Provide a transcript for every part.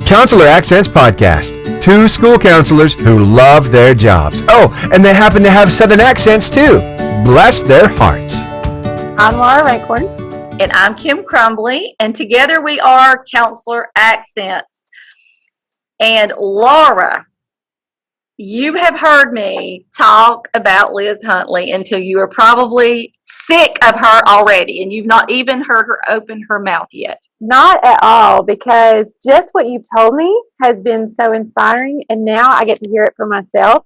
Counselor Accents Podcast. Two school counselors who love their jobs. Oh, and they happen to have Southern accents too. Bless their hearts. I'm Laura Racorn. And I'm Kim Crumbly. And together we are Counselor Accents. And Laura, you have heard me talk about Liz Huntley until you are probably sick of her already, and you've not even heard her open her mouth yet. Not at all, because just what you've told me has been so inspiring, and now I get to hear it for myself.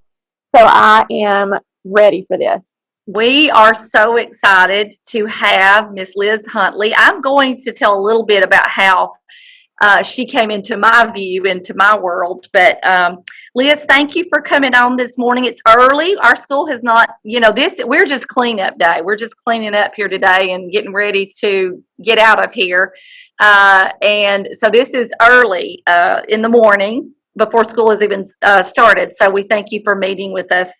So I am ready for this. We are so excited to have Miss Liz Huntley. I'm going to tell a little bit about how she came into my view, into my world. But Liz, thank you for coming on this morning. It's early. Our school has not, we're just cleanup day. We're just cleaning up here today and getting ready to get out of here. And so this is early in the morning before school has even started. So we thank you for meeting with us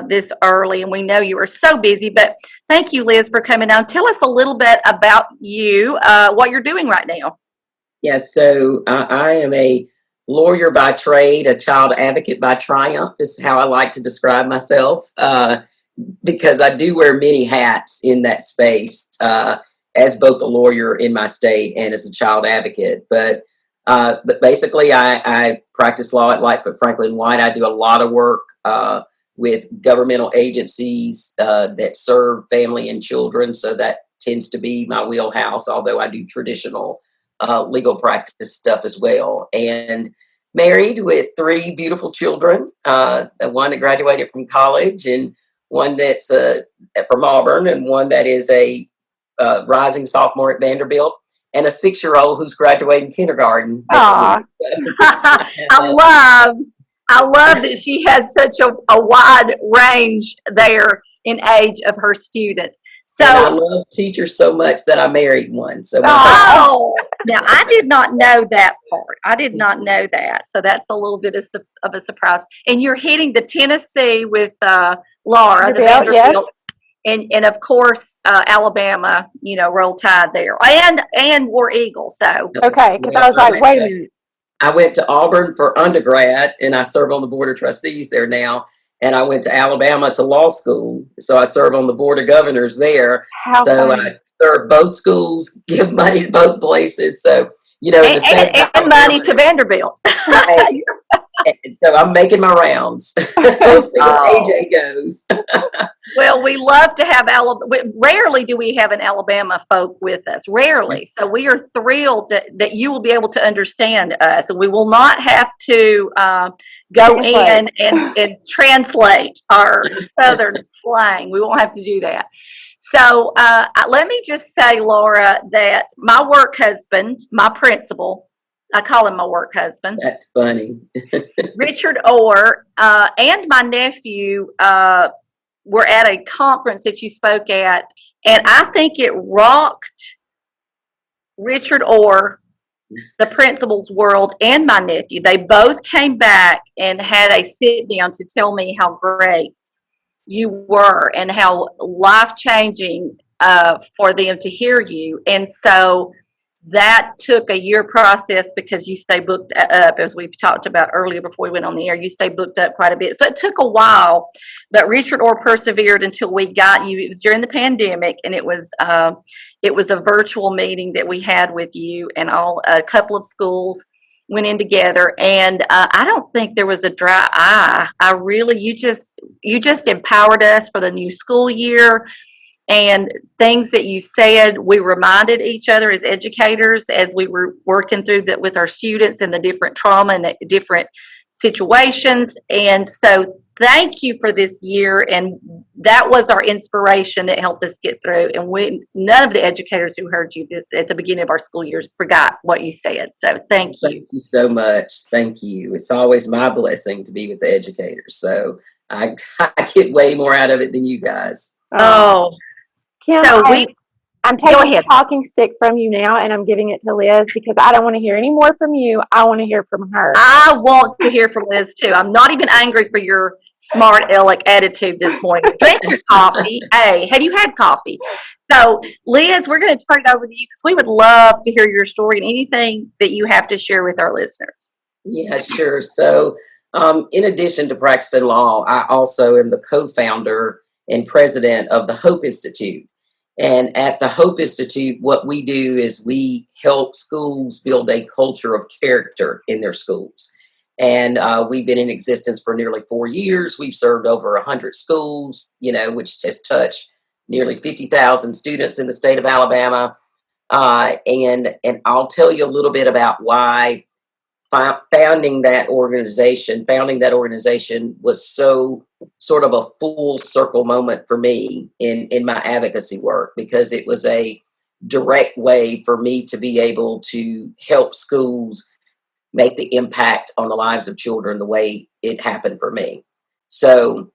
this early. And we know you are so busy, but thank you, Liz, for coming on. Tell us a little bit about you, what you're doing right now. Yes, so I am a lawyer by trade, a child advocate by triumph is how I like to describe myself, because I do wear many hats in that space, as both a lawyer in my state and as a child advocate. But basically, I practice law at Lightfoot Franklin White. I do a lot of work with governmental agencies that serve family and children, so that tends to be my wheelhouse, although I do traditional legal practice stuff as well. And married with three beautiful children, one that graduated from college, and one that's from Auburn, and one that is a rising sophomore at Vanderbilt, and a 6-year-old who's graduating kindergarten next week. I love that she has such a wide range there in age of her students. So and I love teachers so much that I married one. So now I did not know that part. I did not know that. So that's a little bit of a surprise. And you're hitting the Tennessee with Laura, the Vanderbilt, and of course Alabama. Roll Tide there, and War Eagle. So okay, because I was like, wait a minute. I went to Auburn for undergrad, and I serve on the board of trustees there now. And I went to Alabama to law school, so I serve on the board of governors there. I serve both schools, give money to both places. So, and money to Vanderbilt. So I'm making my rounds. We'll see where AJ goes. Well, we love to have rarely do we have an Alabama folk with us. Rarely. So we are thrilled that you will be able to understand us. And we will not have to go in and translate our Southern slang. We won't have to do that. So let me just say, Laura, that my work husband, my principal, I call him my work husband. That's funny. Richard Orr and my nephew were at a conference that you spoke at, and I think it rocked Richard Orr, the principal's world, and my nephew. They both came back and had a sit down to tell me how great you were and how life-changing for them to hear you. And so that took a year process because you stay booked up, as we've talked about earlier before we went on the air. You stay booked up quite a bit. So it took a while, but Richard Orr persevered until we got you. It was during the pandemic, and it was a virtual meeting that we had with you, and a couple of schools went in together. And I don't think there was a dry eye. You just empowered us for the new school year. And things that you said, we reminded each other as educators as we were working through that with our students and the different trauma and the different situations. And so thank you for this year. And that was our inspiration that helped us get through. And none of the educators who heard you at the beginning of our school years forgot what you said. So thank you. Thank you so much. Thank you. It's always my blessing to be with the educators. So I get way more out of it than you guys. Oh. Kim, I'm taking the talking stick from you now, and I'm giving it to Liz because I don't want to hear any more from you. I want to hear from her. I want to hear from Liz, too. I'm not even angry for your smart aleck attitude this morning. Drink your coffee. Hey, have you had coffee? So, Liz, we're going to turn it over to you because we would love to hear your story and anything that you have to share with our listeners. Yeah, sure. So, in addition to practicing law, I also am the co-founder and president of the Hope Institute. And at the Hope Institute, what we do is we help schools build a culture of character in their schools. And we've been in existence for nearly 4 years. We've served over 100 schools, which has touched nearly 50,000 students in the state of Alabama. And I'll tell you a little bit about why founding that organization was so sort of a full circle moment for me in my advocacy work, because it was a direct way for me to be able to help schools make the impact on the lives of children the way it happened for me. So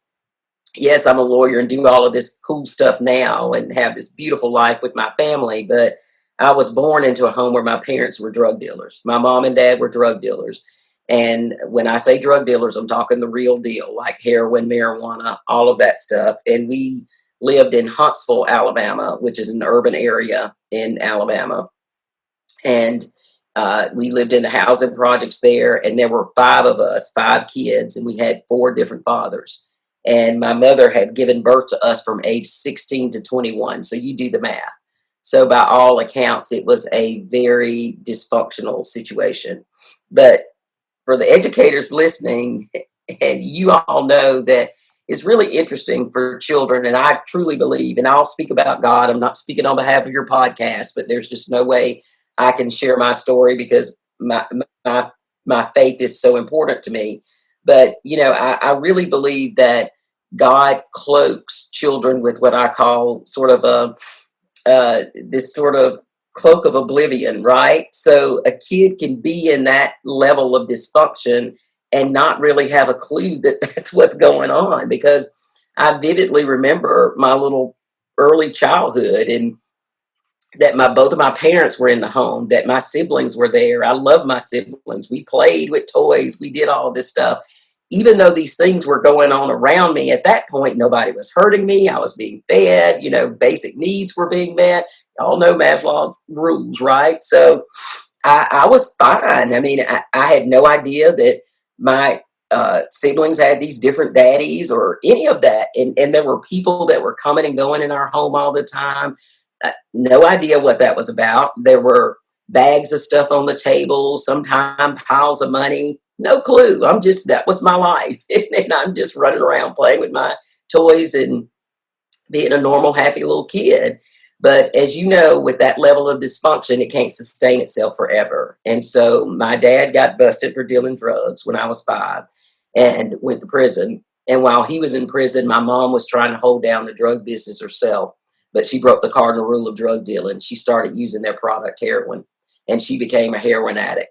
yes, I'm a lawyer and do all of this cool stuff now and have this beautiful life with my family, but I was born into a home where my parents were drug dealers. My mom and dad were drug dealers. And when I say drug dealers, I'm talking the real deal, like heroin, marijuana, all of that stuff. And we lived in Huntsville, Alabama, which is an urban area in Alabama. And we lived in the housing projects there. And there were 5 of us, 5 kids, and we had 4 different fathers. And my mother had given birth to us from age 16 to 21. So you do the math. So by all accounts, it was a very dysfunctional situation. But for the educators listening, and you all know that it's really interesting for children, and I truly believe, and I'll speak about God, I'm not speaking on behalf of your podcast, but there's just no way I can share my story because my faith is so important to me. But, I really believe that God cloaks children with what I call sort of this sort of cloak of oblivion, right? So a kid can be in that level of dysfunction and not really have a clue that that's what's going on, because I vividly remember my little early childhood and that both of my parents were in the home, that my siblings were there. I loved my siblings. We played with toys. We did all this stuff. Even though these things were going on around me, at that point, nobody was hurting me. I was being fed, basic needs were being met. Y'all know Maslow's rules, right? So I was fine. I mean, I had no idea that my siblings had these different daddies or any of that. And there were people that were coming and going in our home all the time. No idea what that was about. There were bags of stuff on the table, sometimes piles of money. No clue. That was my life. And I'm just running around playing with my toys and being a normal, happy little kid. But as you know, with that level of dysfunction, it can't sustain itself forever. And so my dad got busted for dealing drugs when I was 5 and went to prison. And while he was in prison, my mom was trying to hold down the drug business herself. But she broke the cardinal rule of drug dealing. She started using their product, heroin, and she became a heroin addict.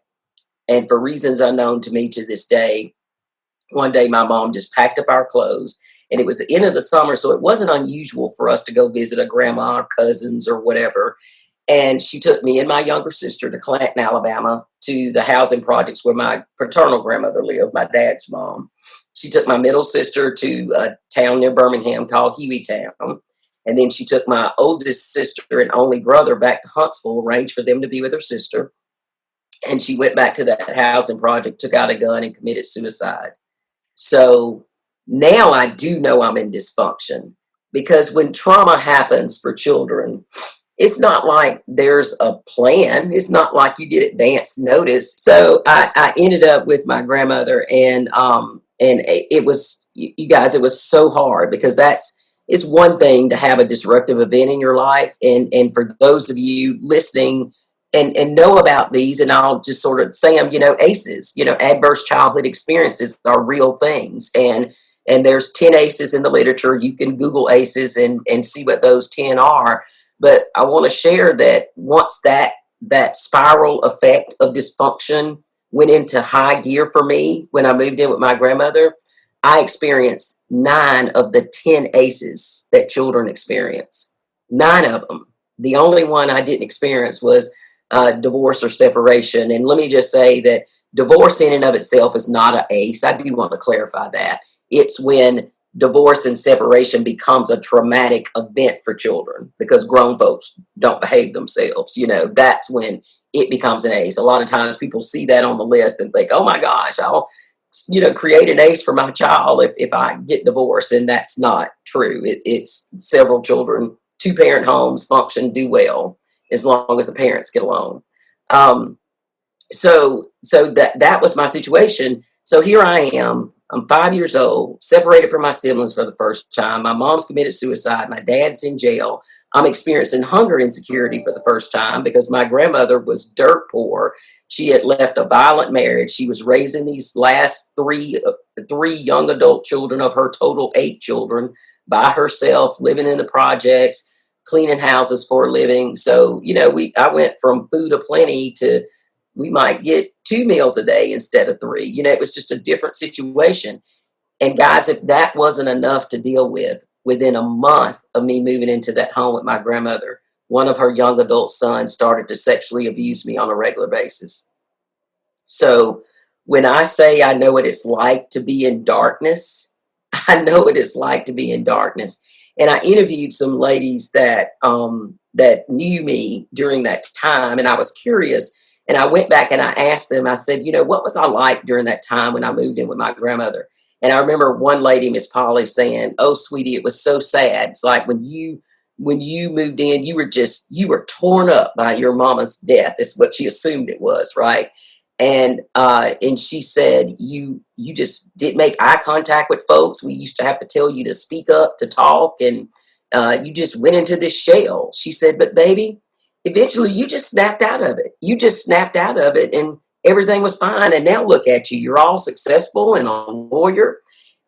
And for reasons unknown to me to this day, one day my mom just packed up our clothes, and it was the end of the summer, so it wasn't unusual for us to go visit a grandma or cousins or whatever. And she took me and my younger sister to Clanton, Alabama, to the housing projects where my paternal grandmother lived, my dad's mom. She took my middle sister to a town near Birmingham called Hueytown. And then she took my oldest sister and only brother back to Huntsville, arranged for them to be with her sister. And she went back to that housing project, took out a gun, and committed suicide. So now I do know I'm in dysfunction, because when trauma happens for children, it's not like there's a plan. It's not like you get advance notice. So I ended up with my grandmother, and it was, you guys, it was so hard, because it's one thing to have a disruptive event in your life. And for those of you listening and know about these, and I'll just sort of say them, ACEs, adverse childhood experiences are real things. And there's 10 ACEs in the literature. You can Google ACEs and see what those 10 are. But I want to share that once that spiral effect of dysfunction went into high gear for me, when I moved in with my grandmother, I experienced 9 of the 10 ACEs that children experience. 9 of them. The only one I didn't experience was divorce or separation. And let me just say that divorce in and of itself is not an ACE. I do want to clarify that. It's when divorce and separation becomes a traumatic event for children, because grown folks don't behave themselves. That's when it becomes an ace. A lot of times people see that on the list and think, oh my gosh, I'll, create an ace for my child if I get divorced. And that's not true. It's several children, 2-parent homes function, do well as long as the parents get along. So that was my situation. So here I am. I'm 5 years old, separated from my siblings for the first time. My mom's committed suicide. My dad's in jail. I'm experiencing hunger insecurity for the first time because my grandmother was dirt poor. She had left a violent marriage. She was raising these last three young adult children of her total 8 children by herself, living in the projects, cleaning houses for a living. So, I went from food aplenty to we might get 2 meals a day instead of 3. It was just a different situation. And guys, if that wasn't enough to deal with, within a month of me moving into that home with my grandmother, one of her young adult sons started to sexually abuse me on a regular basis. So when I say I know what it's like to be in darkness, I know what it's like to be in darkness. And I interviewed some ladies that knew me during that time, and I was curious. And I went back and I asked them, I said, what was I like during that time when I moved in with my grandmother? And I remember one lady, Miss Polly, saying, oh, sweetie, it was so sad. It's like when you moved in, you were torn up by your mama's death. Is what she assumed it was, right? And she said, you just didn't make eye contact with folks. We used to have to tell you to speak up, to talk, and you just went into this shell. She said, but baby, eventually you just snapped out of it. You just snapped out of it and everything was fine. And now look at you. You're all successful and a lawyer.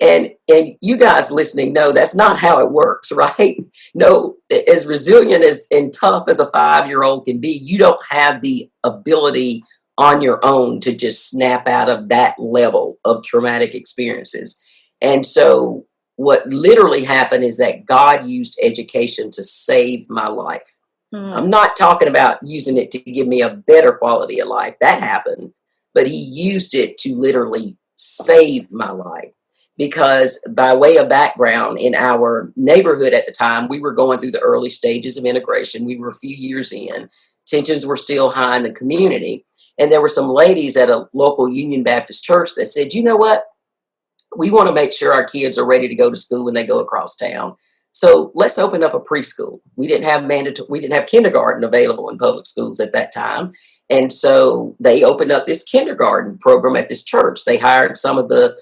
And you guys listening know that's not how it works, right? No, as resilient and tough as a 5-year-old can be, you don't have the ability on your own to just snap out of that level of traumatic experiences. And so what literally happened is that God used education to save my life. I'm not talking about using it to give me a better quality of life. That happened. But he used it to literally save my life. Because by way of background, in our neighborhood at the time, we were going through the early stages of integration. We were a few years in. Tensions were still high in the community. And there were some ladies at a local Union Baptist church that said, you know what? We want to make sure our kids are ready to go to school when they go across town. So let's open up a preschool. We didn't have kindergarten available in public schools at that time. And so they opened up this kindergarten program at this church. They hired some of the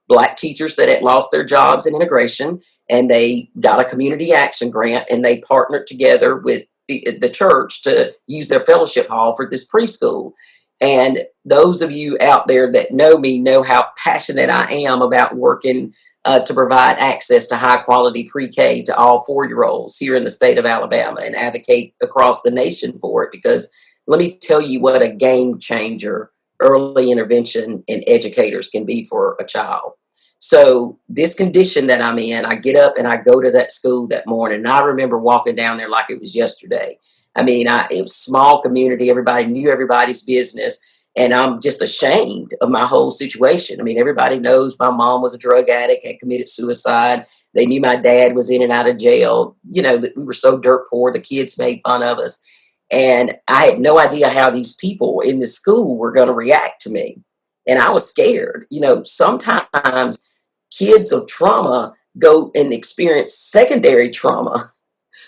Black teachers that had lost their jobs in integration, and they got a community action grant, and they partnered together with the church to use their fellowship hall for this preschool. And those of you out there that know me know how passionate I am about working to provide access to high quality pre-K to all 4-year-olds here in the state of Alabama, and advocate across the nation for it. Because let me tell you what a game changer early intervention in educators can be for a child. So this condition that I'm in, I get up and I go to that school that morning. And I remember walking down there like it was yesterday. I mean, it was a small community. Everybody knew everybody's business. And I'm just ashamed of my whole situation. I mean, everybody knows my mom was a drug addict, had committed suicide. They knew my dad was in and out of jail. That we were so dirt poor, the kids made fun of us. And I had no idea how these people in the school were going to react to me. And I was scared. Sometimes kids of trauma go and experience secondary trauma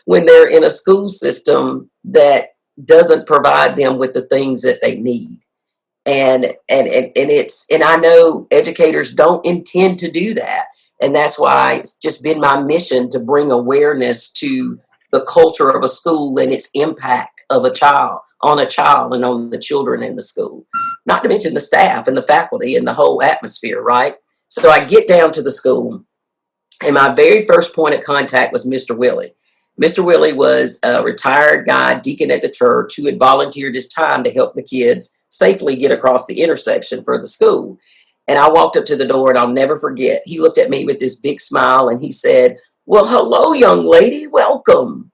when they're in a school system that doesn't provide them with the things that they need. And I know educators don't intend to do that. And that's why it's just been my mission to bring awareness to the culture of a school and its impact of a child and on the children in the school, not to mention the staff and the faculty and the whole atmosphere, right? So I get down to the school, and my very first point of contact was Mr. Willie. Mr. Willie was a retired guy, deacon at the church, who had volunteered his time to help the kids safely get across the intersection for the school. And I walked up to the door, and I'll never forget, he looked at me with this big smile and he said, well, hello, young lady, welcome.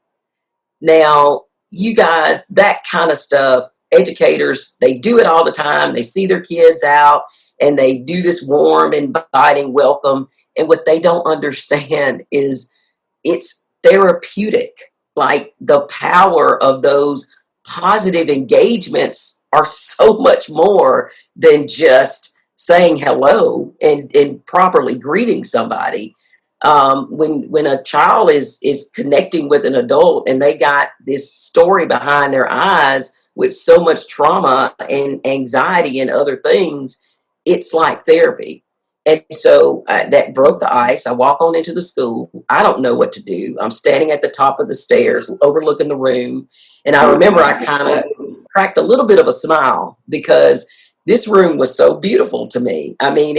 Now, you guys, that kind of stuff, educators, they do it all the time. They see their kids out and they do this warm, inviting welcome. And what they don't understand is it's therapeutic. Like the power of those positive engagements are so much more than just saying hello and properly greeting somebody. When a child is connecting with an adult and they got this story behind their eyes with so much trauma and anxiety and other things, it's like therapy. And so that broke the ice. I walk on into the school. I don't know what to do. I'm standing at the top of the stairs overlooking the room. And I remember I kind of cracked a little bit of a smile because this room was so beautiful to me. I mean,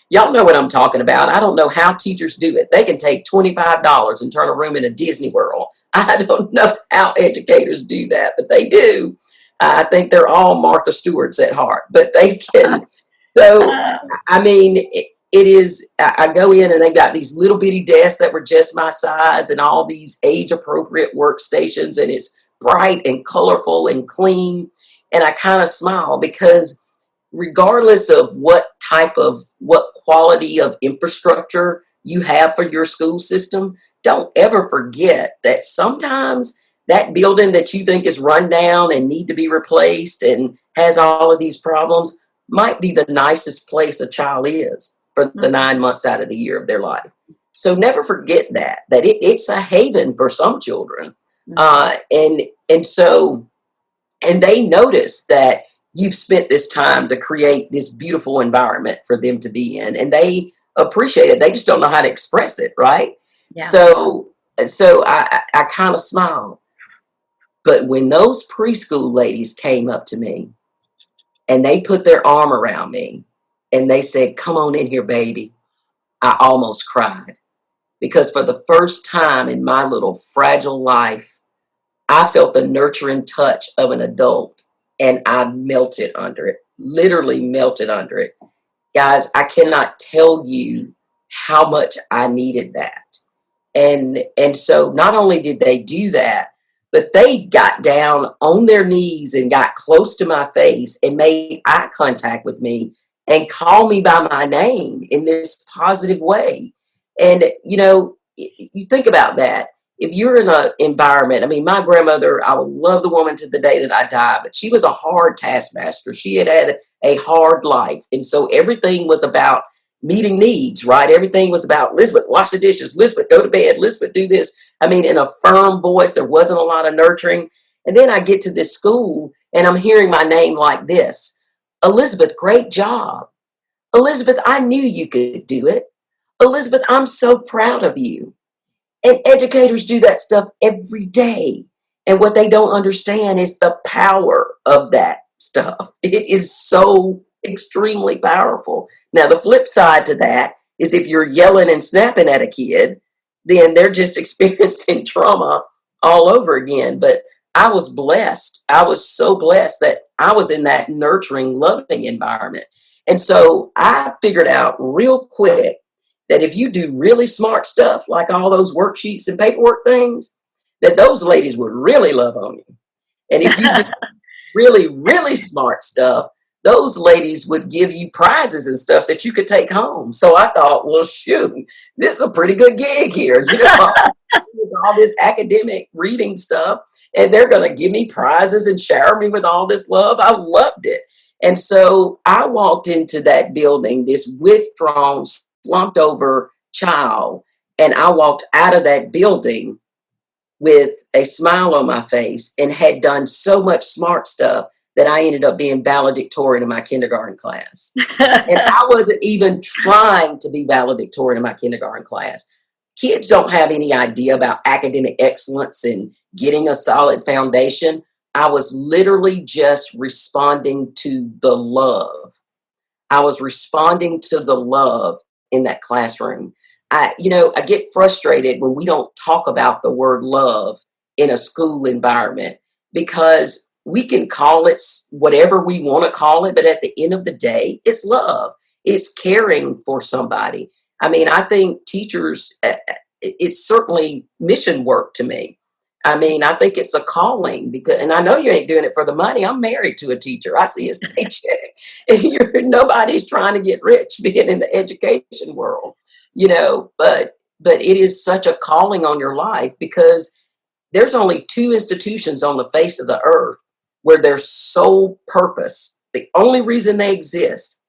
y'all know what I'm talking about. I don't know how teachers do it. They can take $25 and turn a room into Disney World. I don't know how educators do that, but they do. I think they're all Martha Stewarts at heart, but they can. So, I mean, it is, I go in and they got these little bitty desks that were just my size and all these age appropriate workstations, and it's bright and colorful and clean. And I kind of smile because regardless of what quality of infrastructure you have for your school system, don't ever forget that sometimes that building that you think is run down and need to be replaced and has all of these problems might be the nicest place a child is for the 9 months out of the year of their life. So never forget that it's a haven for some children. And they notice that you've spent this time to create this beautiful environment for them to be in, and they appreciate it. They just don't know how to express it, right? Yeah. So I kind of smiled. But when those preschool ladies came up to me and they put their arm around me and they said, "Come on in here, baby," I almost cried, because for the first time in my little fragile life, I felt the nurturing touch of an adult, and I melted under it, literally melted under it. Guys, I cannot tell you how much I needed that. And so not only did they do that, but they got down on their knees and got close to my face and made eye contact with me and called me by my name in this positive way. And, you know, you think about that. If you're in an environment, I mean, my grandmother, I would love the woman to the day that I die, but she was a hard taskmaster. She had a hard life. And so everything was about meeting needs, right? Everything was about, "Elizabeth, wash the dishes. Elizabeth, go to bed. Elizabeth, do this." I mean, in a firm voice, there wasn't a lot of nurturing. And then I get to this school and I'm hearing my name like this: "Elizabeth, great job. Elizabeth, I knew you could do it. Elizabeth, I'm so proud of you." And educators do that stuff every day. And what they don't understand is the power of that stuff. It is so extremely powerful. Now, the flip side to that is if you're yelling and snapping at a kid, then they're just experiencing trauma all over again. But I was blessed. I was so blessed that I was in that nurturing, loving environment. And so I figured out real quick that if you do really smart stuff, like all those worksheets and paperwork things, that those ladies would really love on you. And if you do really, really smart stuff, those ladies would give you prizes and stuff that you could take home. So I thought, well, shoot, this is a pretty good gig here. You know, all this academic reading stuff, and they're going to give me prizes and shower me with all this love. I loved it. And so I walked into that building, this withdrawn, slumped over child, and I walked out of that building with a smile on my face and had done so much smart stuff that I ended up being valedictorian in my kindergarten class. And I wasn't even trying to be valedictorian in my kindergarten class. Kids don't have any idea about academic excellence and getting a solid foundation. I was literally just responding to the love. I was responding to the love in that classroom. I get frustrated when we don't talk about the word love in a school environment, because we can call it whatever we want to call it, but at the end of the day, it's love. It's caring for somebody. I mean, I think teachers, it's certainly mission work to me. I mean, I think it's a calling, because, and I know you ain't doing it for the money. I'm married to a teacher. I see his paycheck. Nobody's trying to get rich being in the education world, but it is such a calling on your life, because there's only two institutions on the face of the earth where their sole purpose, the only reason they exist,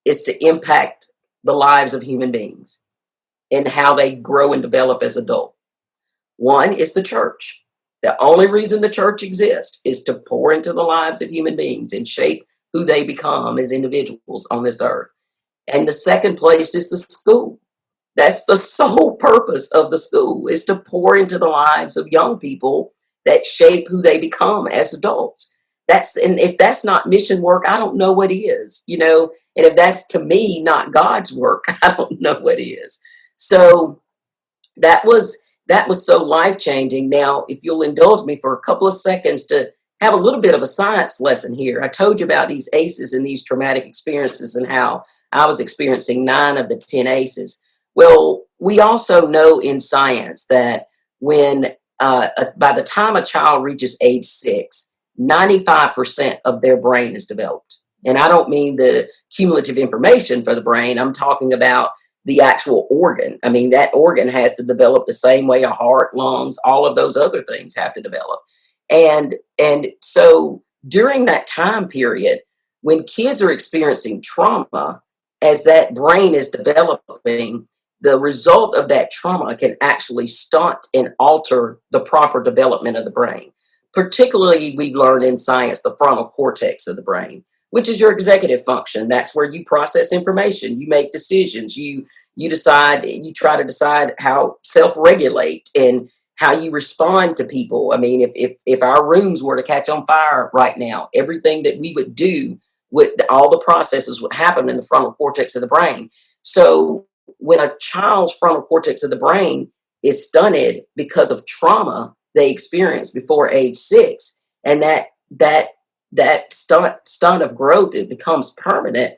is to impact the lives of human beings and how they grow and develop as adults. One is the church. The only reason the church exists is to pour into the lives of human beings and shape who they become as individuals on this earth. And the second place is the school. That's the sole purpose of the school, is to pour into the lives of young people that shape who they become as adults. And if that's not mission work, I don't know what is, you know, and if that's, to me, not God's work, I don't know what is. So that was so life-changing. Now, if you'll indulge me for a couple of seconds to have a little bit of a science lesson here. I told you about these ACEs and these traumatic experiences and how I was experiencing 9 of the 10 ACEs. Well, we also know in science that when by the time a child reaches age 6, 95% of their brain is developed. And I don't mean the cumulative information for the brain. I'm talking about the actual organ. I mean, that organ has to develop the same way a heart, lungs, all of those other things have to develop. And so during that time period, when kids are experiencing trauma, as that brain is developing, the result of that trauma can actually stunt and alter the proper development of the brain. Particularly, we've learned in science, the frontal cortex of the brain, which is your executive function. That's where you process information, you make decisions, you decide, you try to decide how self-regulate and how you respond to people. I mean, if our rooms were to catch on fire right now, everything that we would do with all the processes would happen in the frontal cortex of the brain. So when a child's frontal cortex of the brain is stunted because of trauma they experienced before age 6, and that stunt of growth, it becomes permanent.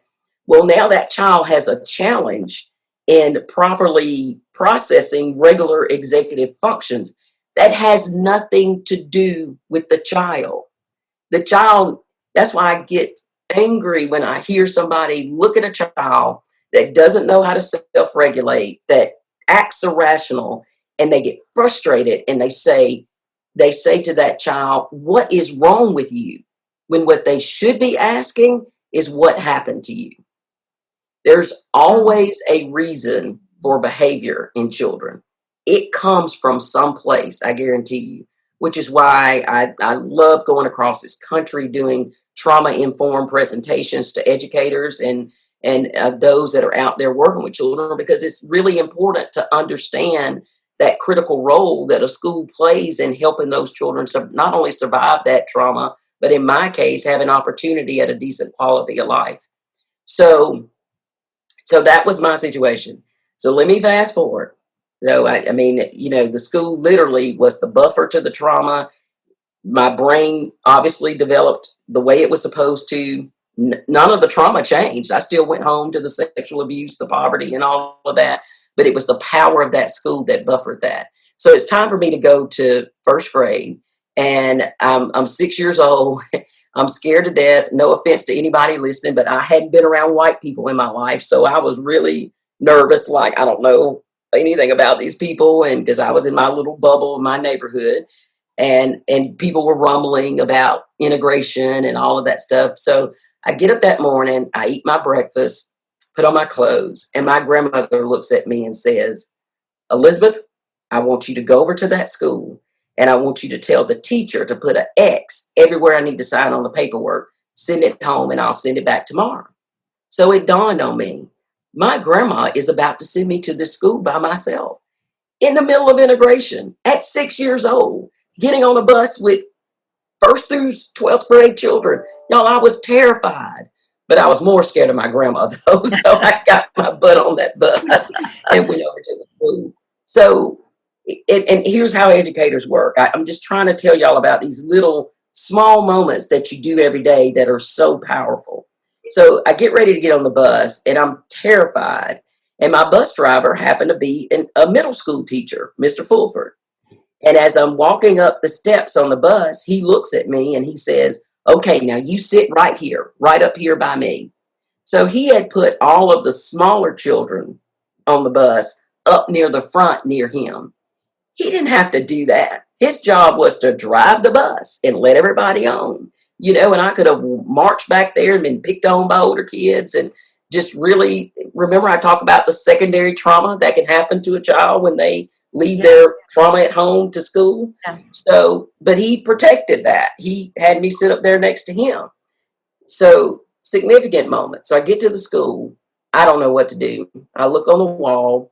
Well, now that child has a challenge in properly processing regular executive functions that has nothing to do with the child. The child, that's why I get angry when I hear somebody look at a child that doesn't know how to self-regulate, that acts irrational, and they get frustrated and they say to that child, "What is wrong with you?" When what they should be asking is, "What happened to you?" There's always a reason for behavior in children. It comes from someplace, I guarantee you, which is why I love going across this country doing trauma-informed presentations to educators and those that are out there working with children, because it's really important to understand that critical role that a school plays in helping those children not only survive that trauma, but in my case, have an opportunity at a decent quality of life. So that was my situation. So let me fast forward. So I mean, you know, the school literally was the buffer to the trauma. My brain obviously developed the way it was supposed to. None of the trauma changed. I still went home to the sexual abuse, the poverty, and all of that. But it was the power of that school that buffered that. So it's time for me to go to first grade. And I'm 6 years old. I'm scared to death. No offense to anybody listening, but I hadn't been around white people in my life. So I was really nervous, like I don't know anything about these people. And because I was in my little bubble of my neighborhood, and people were rumbling about integration and all of that stuff. So I get up that morning, I eat my breakfast, put on my clothes, and my grandmother looks at me and says, "Elizabeth, I want you to go over to that school, and I want you to tell the teacher to put an X everywhere I need to sign on the paperwork, send it home, and I'll send it back tomorrow." So it dawned on me, my grandma is about to send me to this school by myself in the middle of integration at 6 years old, getting on a bus with 1st through 12th grade children. Y'all, I was terrified, but I was more scared of my grandma though. So I got my butt on that bus and went over to the school. So, and here's how educators work. I'm just trying to tell y'all about these little small moments that you do every day that are so powerful. So I get ready to get on the bus and I'm terrified. And my bus driver happened to be a middle school teacher, Mr. Fulford. And as I'm walking up the steps on the bus, he looks at me and he says, "Okay, now you sit right here, right up here by me." So he had put all of the smaller children on the bus up near the front near him. He didn't have to do that. His job was to drive the bus and let everybody on, and I could have marched back there and been picked on by older kids and just really remember I talk about the secondary trauma that can happen to a child when they leave their trauma at home to school. Yeah. So, but he protected that. He had me sit up there next to him. So significant moment. So I get to the school. I don't know what to do. I look on the wall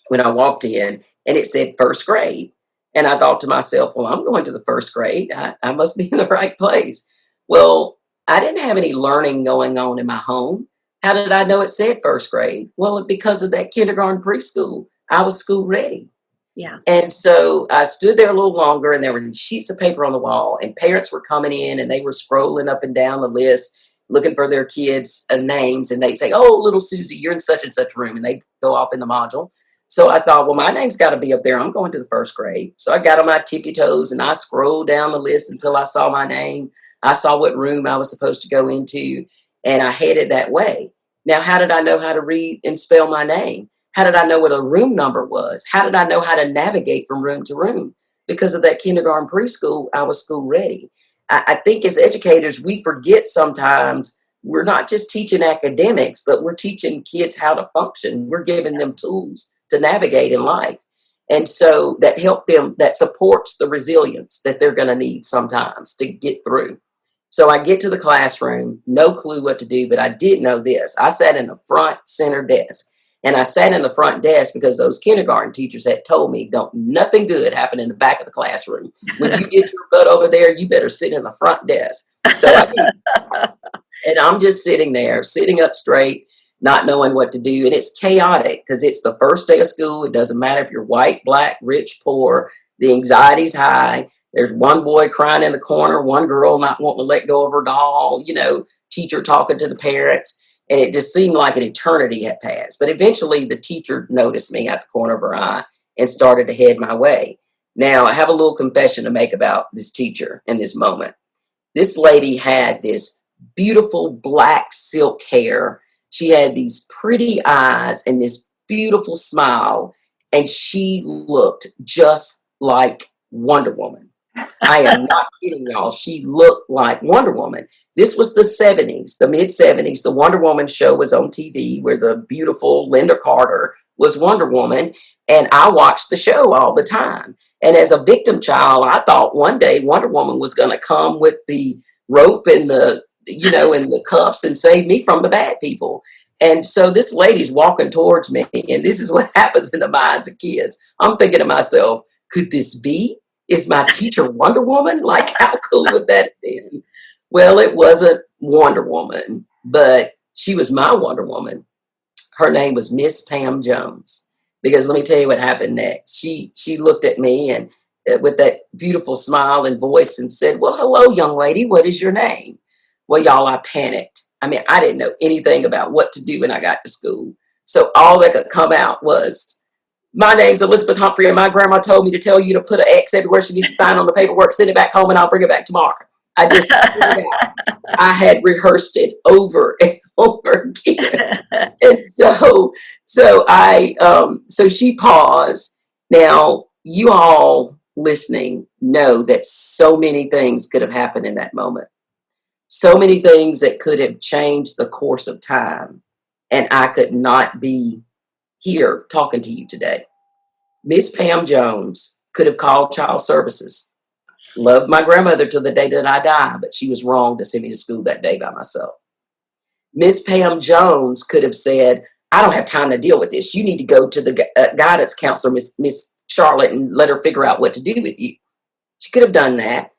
when I walked in and it said first grade. And I thought to myself, well, I'm going to the first grade. I must be in the right place. Well, I didn't have any learning going on in my home. How did I know it said first grade? Well, because of that kindergarten preschool, I was school ready. Yeah. And so I stood there a little longer and there were sheets of paper on the wall and parents were coming in and they were scrolling up and down the list looking for their kids' names. And they say, oh, little Susie, you're in such and such room. And they go off in the module. So I thought, well, my name's got to be up there. I'm going to the first grade. So I got on my tippy toes and I scrolled down the list until I saw my name. I saw what room I was supposed to go into and I headed that way. Now, how did I know how to read and spell my name? How did I know what a room number was? How did I know how to navigate from room to room? Because of that kindergarten preschool, I was school ready. I think as educators, we forget sometimes we're not just teaching academics, but we're teaching kids how to function. We're giving them tools to navigate in life. And so that helps them, that supports the resilience that they're going to need sometimes to get through. So I get to the classroom, no clue what to do, but I did know this. I sat in the front center desk. And I sat in the front desk because those kindergarten teachers had told me, don't nothing good happen in the back of the classroom. When you get your butt over there, you better sit in the front desk. So and I'm just sitting there, sitting up straight, not knowing what to do. And it's chaotic because it's the first day of school. It doesn't matter if you're white, black, rich, poor. The anxiety's high. There's one boy crying in the corner, one girl not wanting to let go of her doll, teacher talking to the parents. And it just seemed like an eternity had passed. But eventually the teacher noticed me at the corner of her eye and started to head my way. Now, I have a little confession to make about this teacher in this moment. This lady had this beautiful black silk hair. She had these pretty eyes and this beautiful smile. And she looked just like Wonder Woman. I am not kidding y'all. She looked like Wonder Woman. This was the 70s, the mid 70s. The Wonder Woman show was on TV where the beautiful Linda Carter was Wonder Woman. And I watched the show all the time. And as a victim child, I thought one day Wonder Woman was going to come with the rope and the, and the cuffs and save me from the bad people. And so this lady's walking towards me. And this is what happens in the minds of kids. I'm thinking to myself, could this be? Is my teacher Wonder Woman? Like, how cool would that have been? Well, it wasn't Wonder Woman, but she was my Wonder Woman. Her name was Miss Pam Jones. Because let me tell you what happened next. She looked at me and with that beautiful smile and voice and said, well, hello, young lady. What is your name? Well, y'all, I panicked. I mean, I didn't know anything about what to do when I got to school. So all that could come out was, my name's Elizabeth Humphrey, and my grandma told me to tell you to put an X everywhere she needs to sign on the paperwork, send it back home, and I'll bring it back tomorrow. I just, I had rehearsed it over and over again. And so she paused. Now, you all listening know that so many things could have happened in that moment. So many things that could have changed the course of time. And I could not be here talking to you today. Miss Pam Jones could have called child services. Loved my grandmother till the day that I die, but she was wrong to send me to school that day by myself. Miss Pam Jones could have said, I don't have time to deal with this. You need to go to the guidance counselor, Miss Charlotte, and let her figure out what to do with you. She could have done that.